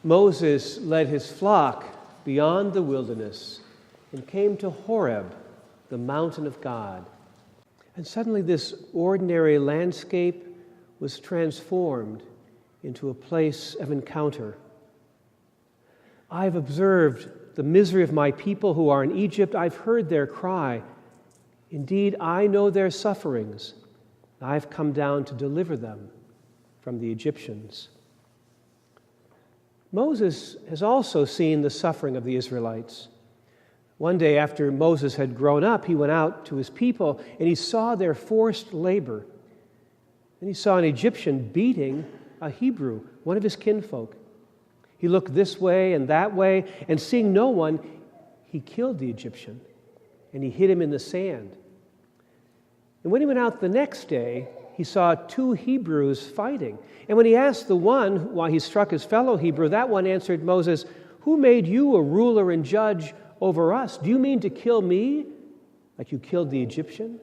Moses led his flock beyond the wilderness and came to Horeb, the mountain of God. And suddenly this ordinary landscape was transformed into a place of encounter. I've observed the misery of my people who are in Egypt. I've heard their cry. Indeed, I know their sufferings. I've come down to deliver them from the Egyptians. Moses has also seen the suffering of the Israelites. One day after Moses had grown up, he went out to his people and he saw their forced labor. And he saw an Egyptian beating a Hebrew, one of his kinfolk. He looked this way and that way, and seeing no one, he killed the Egyptian and he hid him in the sand. And when he went out the next day, he saw two Hebrews fighting. And when he asked the one why he struck his fellow Hebrew, that one answered Moses, "Who made you a ruler and judge over us? Do you mean to kill me like you killed the Egyptian?"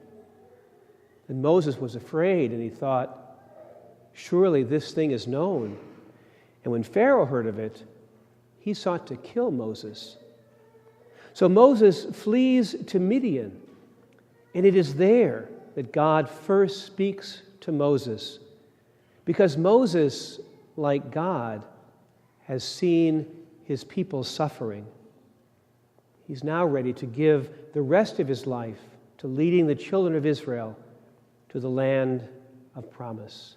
And Moses was afraid, and he thought, "Surely this thing is known." And when Pharaoh heard of it, he sought to kill Moses. So Moses flees to Midian, and it is there that God first speaks to Moses, because Moses, like God, has seen his people's suffering. He's now ready to give the rest of his life to leading the children of Israel to the land of promise.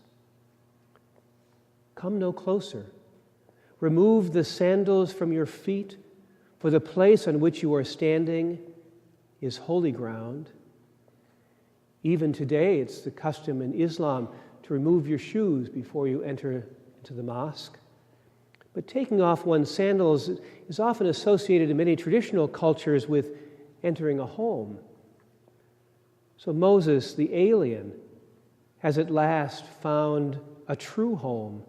Come no closer. Remove the sandals from your feet, for the place on which you are standing is holy ground. Even today, it's the custom in Islam to remove your shoes before you enter into the mosque. But taking off one's sandals is often associated in many traditional cultures with entering a home. So Moses, the alien, has at last found a true home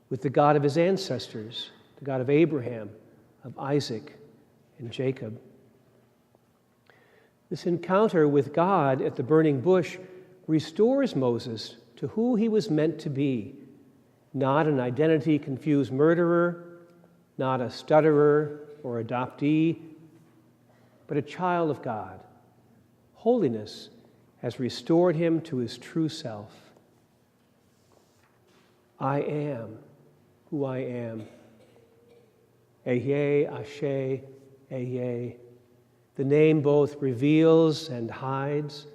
with the God of his ancestors, the God of Abraham, of Isaac, and Jacob. This encounter with God at the burning bush restores Moses to who he was meant to be, not an identity-confused murderer, not a stutterer or adoptee, but a child of God. Holiness has restored him to his true self. I am who I am. Ehyeh Asher Ehyeh. The name both reveals and hides.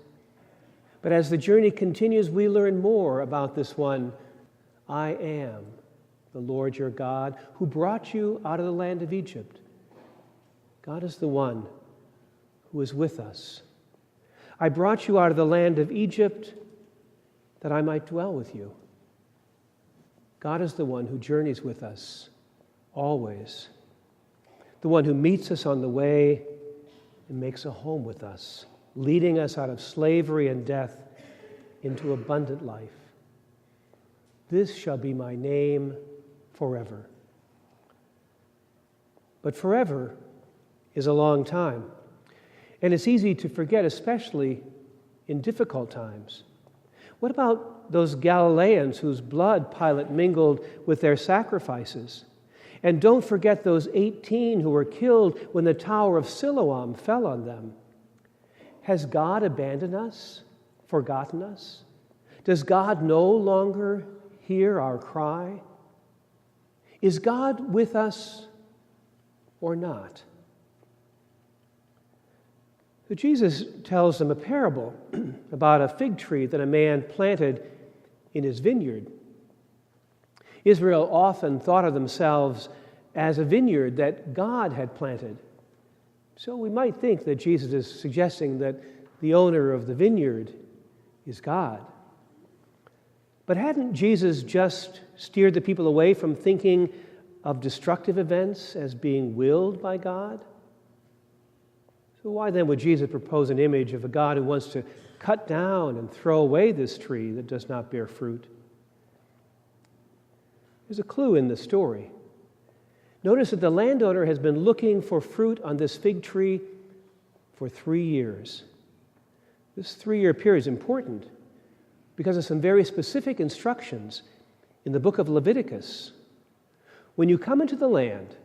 But as the journey continues, we learn more about this one. I am the Lord your God who brought you out of the land of Egypt. God is the one who is with us. I brought you out of the land of Egypt that I might dwell with you. God is the one who journeys with us always, the one who meets us on the way and makes a home with us, leading us out of slavery and death into abundant life. This shall be my name forever. But forever is a long time, and it's easy to forget, especially in difficult times. What about those Galileans whose blood Pilate mingled with their sacrifices? And don't forget those 18 who were killed when the Tower of Siloam fell on them. Has God abandoned us, forgotten us? Does God no longer hear our cry? Is God with us or not? So Jesus tells them a parable about a fig tree that a man planted in his vineyard. Israel often thought of themselves as a vineyard that God had planted. So we might think that Jesus is suggesting that the owner of the vineyard is God. But hadn't Jesus just steered the people away from thinking of destructive events as being willed by God? So why then would Jesus propose an image of a God who wants to cut down and throw away this tree that does not bear fruit? There's a clue in the story. Notice that the landowner has been looking for fruit on this fig tree for 3 years. This 3-year period is important because of some very specific instructions in the book of Leviticus. When you come into the land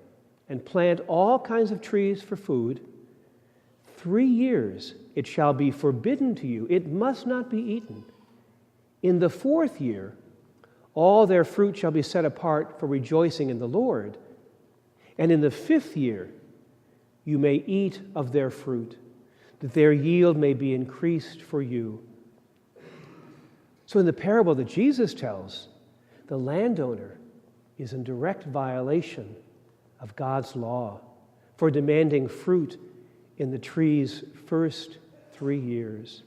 and plant all kinds of trees for food, 3 years it shall be forbidden to you. It must not be eaten. In the 4th year, all their fruit shall be set apart for rejoicing in the Lord. And in the 5th year, you may eat of their fruit, that their yield may be increased for you. So in the parable that Jesus tells, the landowner is in direct violation of God's law for demanding fruit in the tree's first 3 years.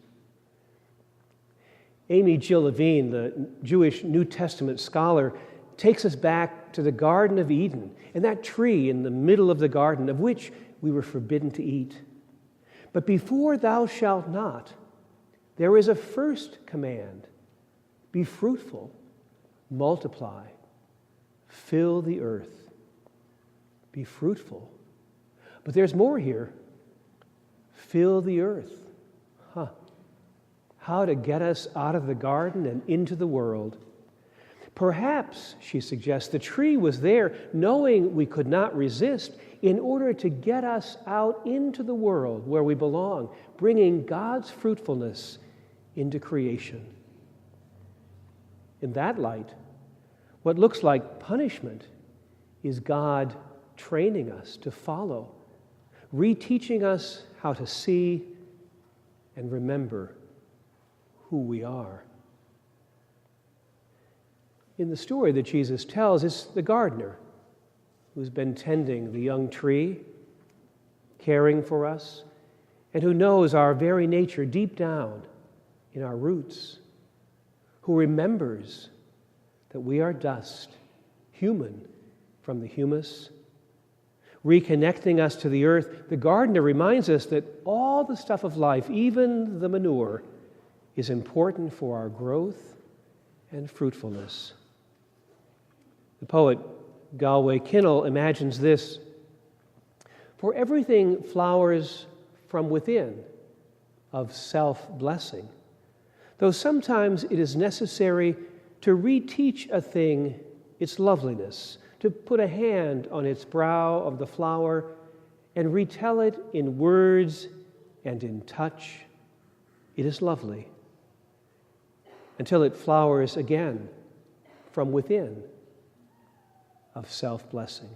Amy Jill Levine, the Jewish New Testament scholar, takes us back to the Garden of Eden and that tree in the middle of the garden of which we were forbidden to eat. But before thou shalt not, there is a first command: be fruitful, multiply, fill the earth. Be fruitful. But there's more here. Fill the earth. How to get us out of the garden and into the world. Perhaps, she suggests, the tree was there knowing we could not resist in order to get us out into the world where we belong, bringing God's fruitfulness into creation. In that light, what looks like punishment is God training us to follow, reteaching us how to see and remember who we are. In the story that Jesus tells, it's the gardener who's been tending the young tree, caring for us, and who knows our very nature deep down in our roots, who remembers that we are dust, human from the humus. Reconnecting us to the earth, the gardener reminds us that all the stuff of life, even the manure, is important for our growth and fruitfulness. The poet Galway Kinnell imagines this: for everything flowers from within of self-blessing, though sometimes it is necessary to reteach a thing its loveliness, to put a hand on its brow of the flower and retell it in words and in touch. It is lovely, until it flowers again from within of self-blessing.